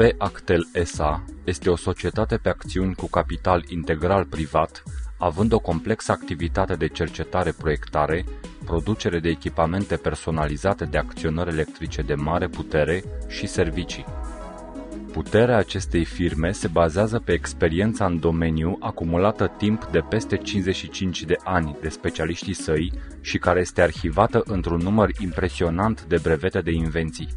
XP Actel S.A. este o societate pe acțiuni cu capital integral privat, având o complexă activitate de cercetare-proiectare, producere de echipamente personalizate de acționări electrice de mare putere și servicii. Puterea acestei firme se bazează pe experiența în domeniu acumulată timp de peste 55 de ani de specialiștii săi și care este arhivată într-un număr impresionant de brevete de invenții.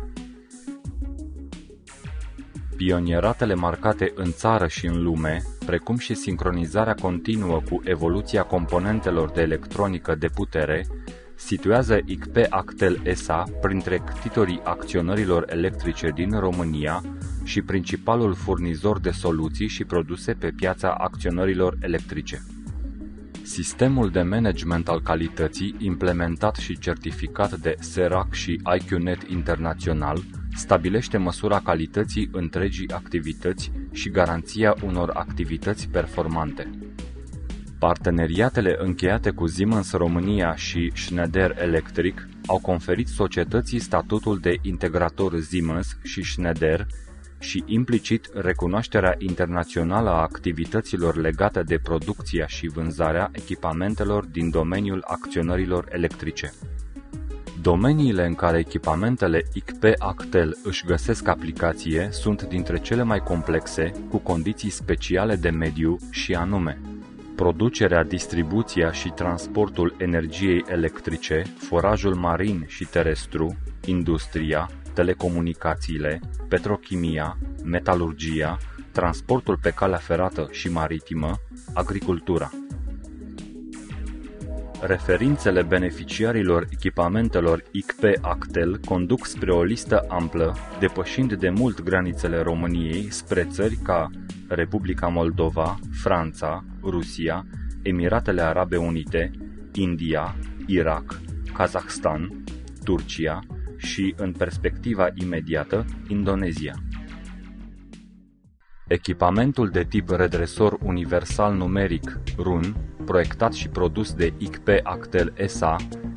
Pionieratele marcate în țară și în lume, precum și sincronizarea continuă cu evoluția componentelor de electronică de putere, situează XP Actel S.A. printre ctitorii acționărilor electrice din România și principalul furnizor de soluții și produse pe piața acționărilor electrice. Sistemul de management al calității, implementat și certificat de SERAC și IQNet Internațional, stabilește măsura calității întregii activități și garanția unor activități performante. Parteneriatele încheiate cu Siemens România și Schneider Electric au conferit societății statutul de integrator Siemens și Schneider și implicit recunoașterea internațională a activităților legate de producția și vânzarea echipamentelor din domeniul acționărilor electrice. Domeniile în care echipamentele XP Actel își găsesc aplicație sunt dintre cele mai complexe, cu condiții speciale de mediu și anume: producerea, distribuția și transportul energiei electrice, forajul marin și terestru, industria, telecomunicațiile, petrochimia, metalurgia, transportul pe calea ferată și maritimă, agricultura. Referințele beneficiarilor echipamentelor XP Actel conduc spre o listă amplă, depășind de mult granițele României spre țări ca Republica Moldova, Franța, Rusia, Emiratele Arabe Unite, India, Irak, Kazahstan, Turcia și, în perspectiva imediată, Indonezia. Echipamentul de tip redresor universal numeric RUN, proiectat și produs de XP Actel S.A.,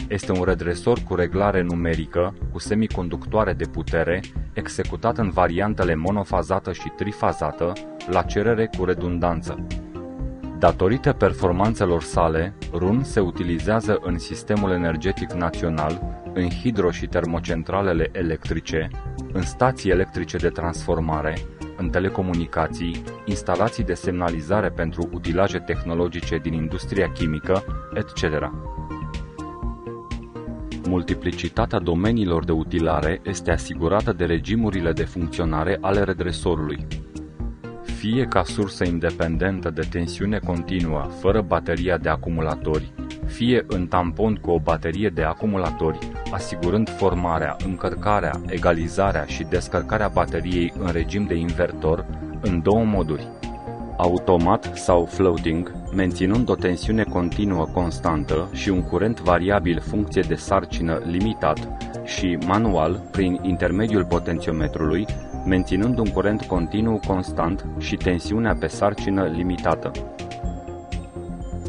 este un redresor cu reglare numerică cu semiconductoare de putere, executat în variantele monofazată și trifazată, la cerere cu redundanță. Datorită performanțelor sale, RUN se utilizează în sistemul energetic național, în hidro- și termocentralele electrice, în stații electrice de transformare, în telecomunicații, instalații de semnalizare pentru utilaje tehnologice din industria chimică, etc. Multiplicitatea domeniilor de utilare este asigurată de regimurile de funcționare ale redresorului. Fie ca sursă independentă de tensiune continuă, fără bateria de acumulatori, fie în tampon cu o baterie de acumulatori, asigurând formarea, încărcarea, egalizarea și descărcarea bateriei în regim de invertor, în două moduri: automat sau floating, menținând o tensiune continuă constantă și un curent variabil funcție de sarcină limitat, și manual, prin intermediul potențiometrului, menținând un curent continuu constant și tensiunea pe sarcină limitată.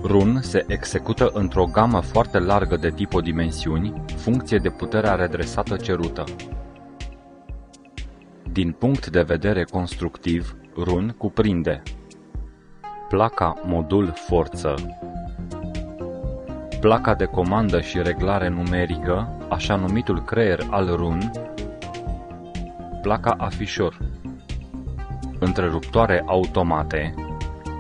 RUN se execută într-o gamă foarte largă de tipodimensiuni, funcție de puterea redresată cerută. Din punct de vedere constructiv, RUN cuprinde placa modul forță, placa de comandă și reglare numerică, așa numitul creier al RUN, placa afișor, întreruptoare automate,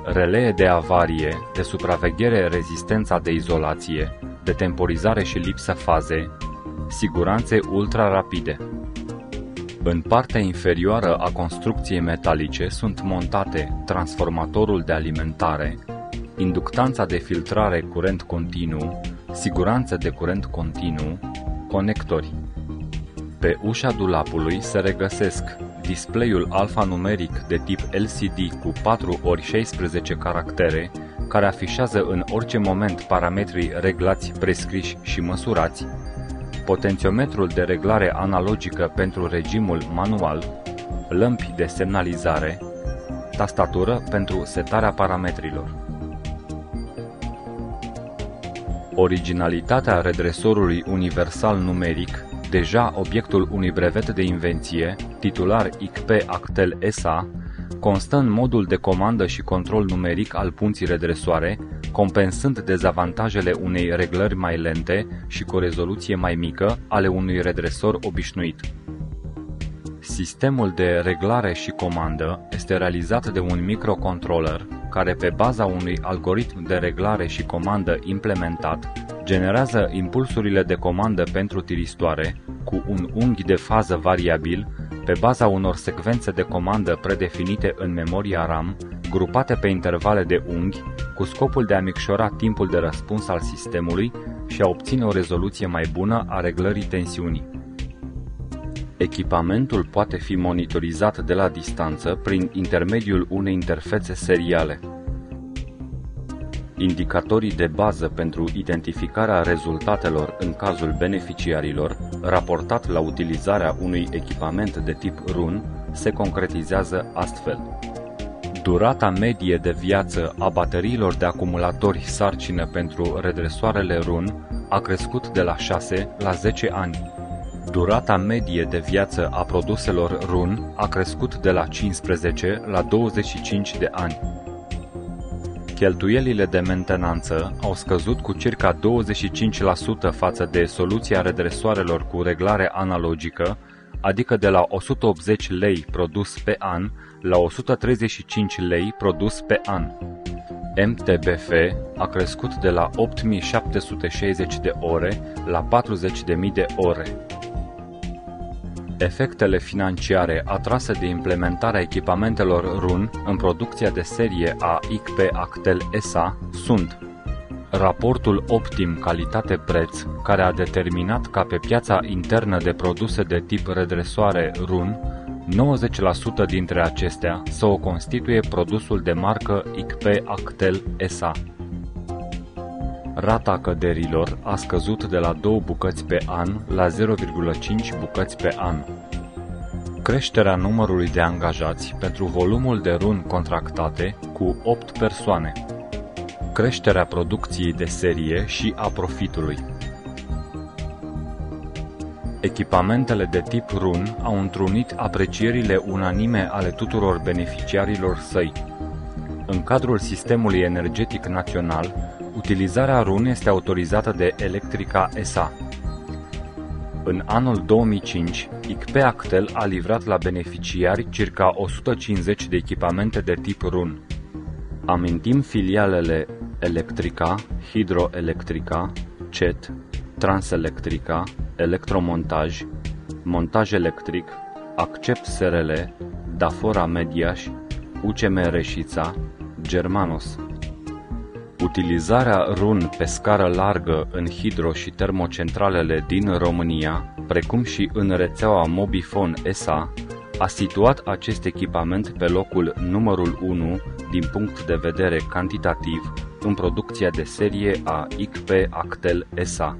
relee de avarie, de supraveghere, rezistența de izolație, de temporizare și lipsă faze, siguranțe ultra-rapide. În partea inferioară a construcției metalice sunt montate transformatorul de alimentare, inductanța de filtrare curent continuu, siguranță de curent continuu, conectori. Pe ușa dulapului se regăsesc display-ul alfanumeric de tip LCD cu 4x16 caractere, care afișează în orice moment parametrii reglați, prescriși și măsurați, potențiometrul de reglare analogică pentru regimul manual, lămpi de semnalizare, tastatură pentru setarea parametrilor. Originalitatea redresorului universal numeric deja obiectul unui brevet de invenție, titular ICP Actel SA, constă în modul de comandă și control numeric al punții redresoare, compensând dezavantajele unei reglări mai lente și cu o rezoluție mai mică ale unui redresor obișnuit. Sistemul de reglare și comandă este realizat de un microcontroller care, pe baza unui algoritm de reglare și comandă implementat, generează impulsurile de comandă pentru tiristoare cu un unghi de fază variabil pe baza unor secvențe de comandă predefinite în memoria RAM, grupate pe intervale de unghi, cu scopul de a micșora timpul de răspuns al sistemului și a obține o rezoluție mai bună a reglării tensiunii. Echipamentul poate fi monitorizat de la distanță prin intermediul unei interfețe seriale. Indicatorii de bază pentru identificarea rezultatelor în cazul beneficiarilor, raportat la utilizarea unui echipament de tip RUN, se concretizează astfel. Durata medie de viață a bateriilor de acumulatori sarcină pentru redresoarele RUN a crescut de la 6 la 10 ani. Durata medie de viață a produselor RUN a crescut de la 15 la 25 de ani. Cheltuielile de mentenanță au scăzut cu circa 25% față de soluția redresoarelor cu reglare analogică, adică de la 180 lei produs pe an la 135 lei produs pe an. MTBF a crescut de la 8760 de ore la 40.000 de ore. Efectele financiare atrase de implementarea echipamentelor RUN în producția de serie a ICP Actel SA sunt: raportul optim calitate-preț, care a determinat ca pe piața internă de produse de tip redresoare RUN, 90% dintre acestea să o constituie produsul de marcă ICP Actel SA. Rata căderilor a scăzut de la 2 bucăți pe an la 0,5 bucăți pe an. Creșterea numărului de angajați pentru volumul de RUN contractate cu 8 persoane. Creșterea producției de serie și a profitului. Echipamentele de tip RUN au întrunit aprecierile unanime ale tuturor beneficiarilor săi. În cadrul sistemului energetic național, utilizarea RUN este autorizată de Electrica SA. În anul 2005, ICP Actel a livrat la beneficiari circa 150 de echipamente de tip RUN. Amintim filialele Electrica, Hidroelectrica, CET, Transelectrica, Electromontaj, Montaj Electric, Accept SRL, Dafora Mediaș, UCM Reșița, Germanos. Utilizarea RUN pe scară largă în hidro- și termocentralele din România, precum și în rețeaua Mobifone SA, a situat acest echipament pe locul numărul 1 din punct de vedere cantitativ în producția de serie a ICP Actel SA.